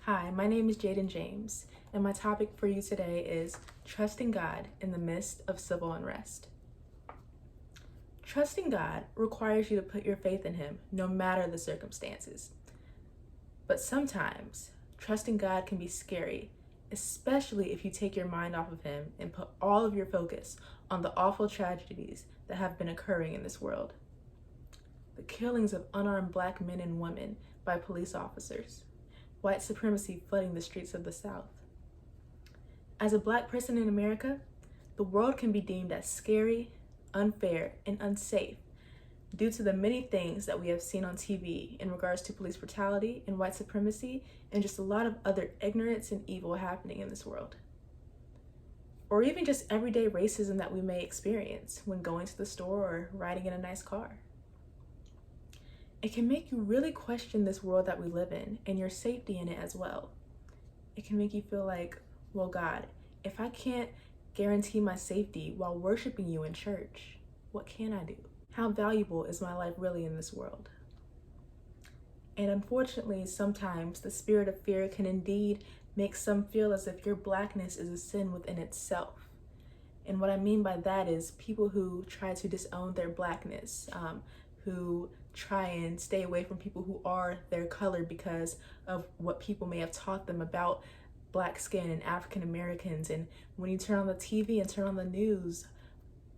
Hi, my name is Jaden James, and my topic for you today is trusting God in the midst of civil unrest. Trusting God requires you to put your faith in Him no matter the circumstances. But sometimes, trusting God can be scary, especially if you take your mind off of Him and put all of your focus on the awful tragedies that have been occurring in this world. The killings of unarmed Black men and women by police officers. White supremacy flooding the streets of the South. As a Black person in America, the world can be deemed as scary, unfair, and unsafe due to the many things that we have seen on TV in regards to police brutality and white supremacy and just a lot of other ignorance and evil happening in this world. Or even just everyday racism that we may experience when going to the store or riding in a nice car. It can make you really question this world that we live in and your safety in it as well. It can make you feel like, well, God, if I can't guarantee my safety while worshiping you in church, what can I do? How valuable is my life really in this world? And unfortunately, sometimes the spirit of fear can indeed make some feel as if your Blackness is a sin within itself. And what I mean by that is people who try to disown their Blackness, who try and stay away from people who are their color because of what people may have taught them about Black skin and African Americans. And when you turn on the TV and turn on the news,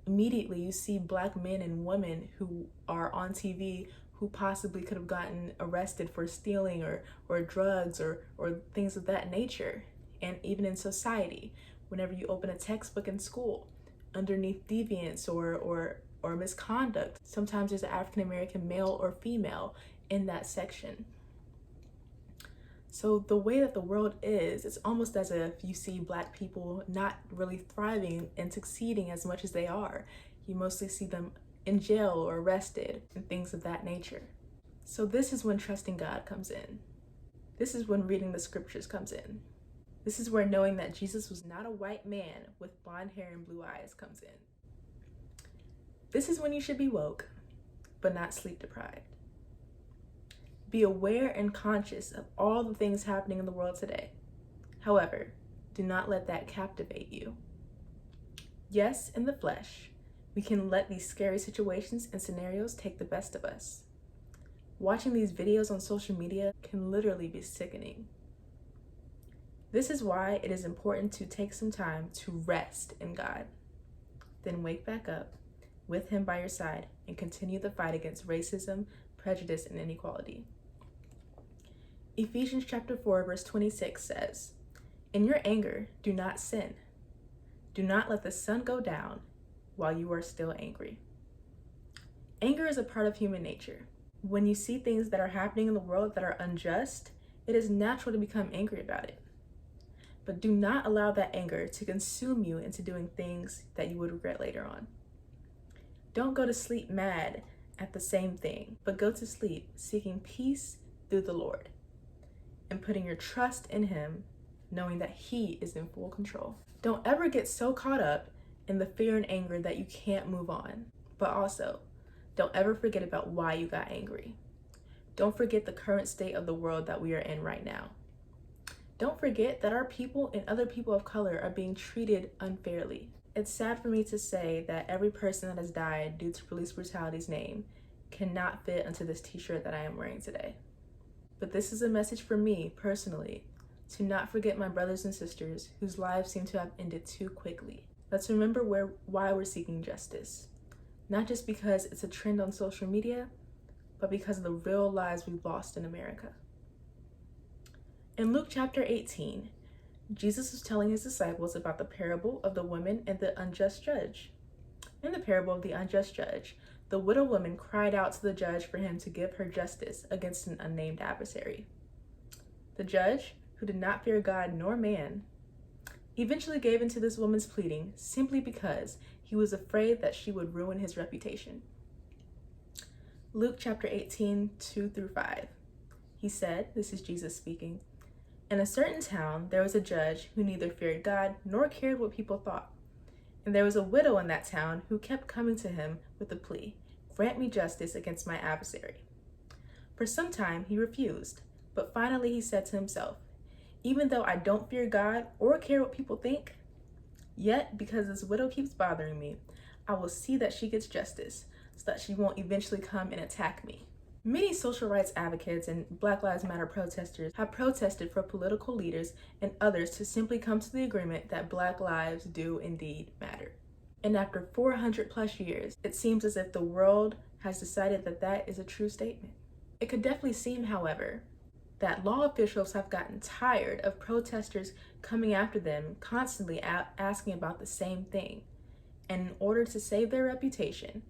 immediately you see Black men and women who are on TV who possibly could have gotten arrested for stealing or drugs or things of that nature. And even in society, whenever you open a textbook in school, underneath deviance or misconduct, sometimes there's an African American male or female in that section. So the way that the world is, it's almost as if you see Black people not really thriving and succeeding as much as they are. You mostly see them in jail or arrested and things of that nature. So this is when trusting God comes in. This is when reading the scriptures comes in. This is where knowing that Jesus was not a white man with blonde hair and blue eyes comes in. This is when you should be woke, but not sleep deprived. Be aware and conscious of all the things happening in the world today. However, do not let that captivate you. Yes, in the flesh, we can let these scary situations and scenarios take the best of us. Watching these videos on social media can literally be sickening. This is why it is important to take some time to rest in God. Then wake back up with Him by your side and continue the fight against racism, prejudice, and inequality. Ephesians chapter 4, verse 26 says, "In your anger, do not sin. Do not let the sun go down while you are still angry." Anger is a part of human nature. When you see things that are happening in the world that are unjust, it is natural to become angry about it. But do not allow that anger to consume you into doing things that you would regret later on. Don't go to sleep mad at the same thing, but go to sleep seeking peace through the Lord and putting your trust in Him, knowing that He is in full control. Don't ever get so caught up in the fear and anger that you can't move on, but also don't ever forget about why you got angry. Don't forget the current state of the world that we are in right now. Don't forget that our people and other people of color are being treated unfairly. It's sad for me to say that every person that has died due to police brutality's name cannot fit into this t-shirt that I am wearing today. But this is a message for me personally, to not forget my brothers and sisters whose lives seem to have ended too quickly. Let's remember why we're seeking justice. Not just because it's a trend on social media, but because of the real lives we've lost in America. In Luke chapter 18, Jesus was telling His disciples about the parable of the woman and the unjust judge. In the parable of the unjust judge, the widow woman cried out to the judge for him to give her justice against an unnamed adversary. The judge, who did not fear God nor man, eventually gave in to this woman's pleading simply because he was afraid that she would ruin his reputation. Luke chapter 18, 2-5. He said, this is Jesus speaking, "In a certain town there was a judge who neither feared God nor cared what people thought. And there was a widow in that town who kept coming to him with the plea, 'Grant me justice against my adversary.' For some time he refused, but finally he said to himself, Even though I don't fear God or care what people think, yet because this widow keeps bothering me, I will see that she gets justice so that she won't eventually come and attack me. Many social rights advocates and Black Lives Matter protesters have protested for political leaders and others to simply come to the agreement that Black lives do indeed matter. And after 400 plus years, it seems as if the world has decided that that is a true statement. It could definitely seem, however, that law officials have gotten tired of protesters coming after them, constantly asking about the same thing. And in order to save their reputation,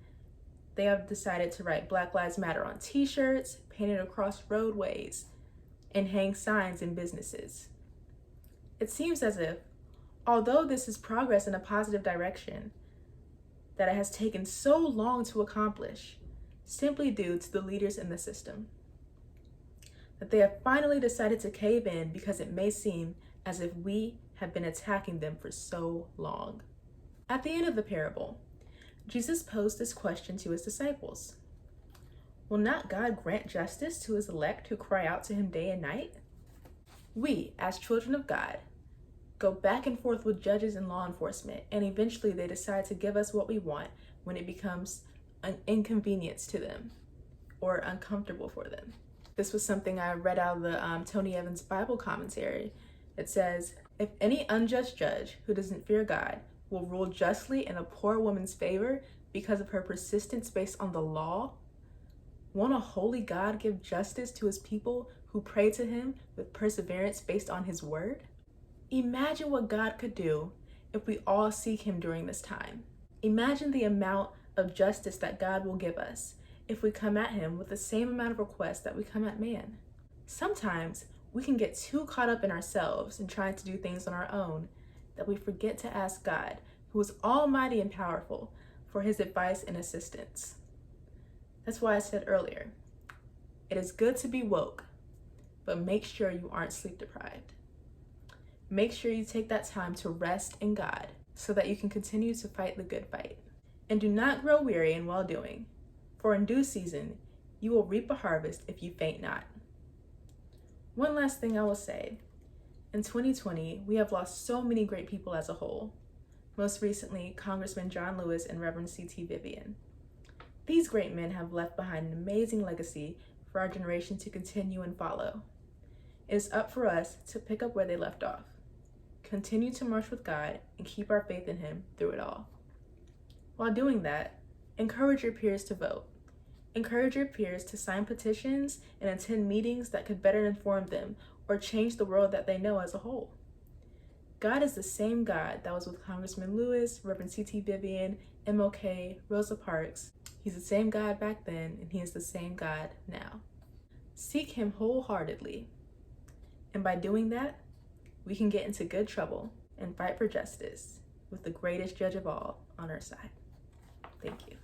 they have decided to write Black Lives Matter on t-shirts, paint it across roadways, and hang signs in businesses. It seems as if, although this is progress in a positive direction, that it has taken so long to accomplish, simply due to the leaders in the system. That they have finally decided to cave in because it may seem as if we have been attacking them for so long. At the end of the parable, Jesus posed this question to his disciples: will not God grant justice to his elect who cry out to him day and night? We, as children of God, go back and forth with judges and law enforcement, and eventually they decide to give us what we want when it becomes an inconvenience to them or uncomfortable for them. This was something I read out of the Tony Evans Bible commentary. It says, if any unjust judge who doesn't fear God will rule justly in a poor woman's favor because of her persistence based on the law, won't a holy God give justice to his people who pray to him with perseverance based on his word? Imagine what God could do if we all seek him during this time. Imagine the amount of justice that God will give us if we come at him with the same amount of requests that we come at man. Sometimes we can get too caught up in ourselves and trying to do things on our own that we forget to ask God, who is almighty and powerful, for his advice and assistance. That's why I said earlier, it is good to be woke, but make sure you aren't sleep deprived. Make sure you take that time to rest in God so that you can continue to fight the good fight. And do not grow weary in well-doing, for in due season you will reap a harvest if you faint not. One last thing I will say. In 2020, we have lost so many great people as a whole. Most recently, Congressman John Lewis and Reverend C.T. Vivian. These great men have left behind an amazing legacy for our generation to continue and follow. It is up for us to pick up where they left off, continue to march with God, and keep our faith in him through it all. While doing that, encourage your peers to vote. Encourage your peers to sign petitions and attend meetings that could better inform them or change the world that they know as a whole. God is the same God that was with Congressman Lewis, Reverend C.T. Vivian, MLK, Rosa Parks. He's the same God back then, and he is the same God now. Seek him wholeheartedly. And by doing that, we can get into good trouble and fight for justice with the greatest judge of all on our side. Thank you.